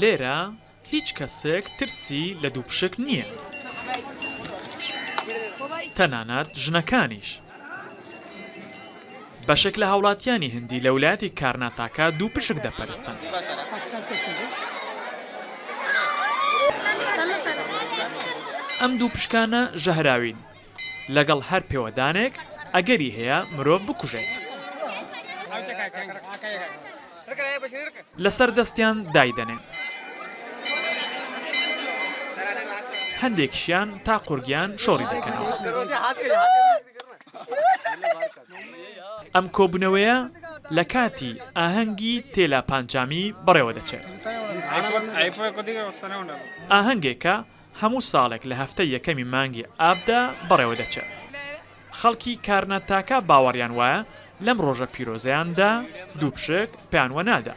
لێرە هیچ کەسێک ترسی لە دووپشک نییە، تەنانەت ژنەکانیش. بەشێک لە هاوڵاتیانی هەندی لە ویلایەتی کارناتاکا دووپشک دەپەرستن. ئەم دووپشکانە ژەهراوین، لەگەڵ هەر پێوەدانێک ئەگەری هەیە مرۆڤ بکوژێت. لەسەر دەستیان دایدەنێن، هەندێکیشیان تا قورگیان شۆڕی دەکەنەوە. ئەم کۆبوونەوەیە لە کاتی ئاهەنگی تێلا پانجامی بەڕێوە دەچێت. ئاهەنگێکە هەموو ساڵێک لە هەفتەی یەکەمی مانگی ئابدا بەڕێوە دەچێت. خەڵکی کارناتاکا باوەڕیان وایە لەم ڕۆژە پیرۆزەیاندا دووپشک پێیانوە نادا.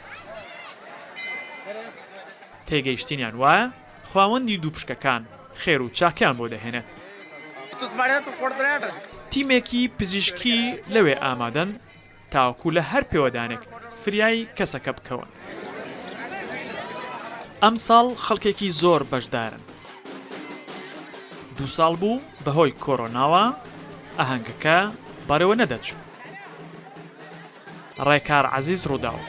تێگەیشتنیان وایە خاوەندی دووپشکەکان خێر و چاکیان بۆ دەهێنێت. تیمێکی پزیشکی لەوێ ئامادەن تاوەکو لە هەر پێوەدانێک فریای کەسەکە بکەون. ئەم ساڵ خەڵکێکی زۆر بەشدارن. 2 ساڵ بوو بەهۆی کۆرۆناوە ئاهەنگەکە بەڕێوە نەدەچوو. ڕێکار عەزیز ڕووداو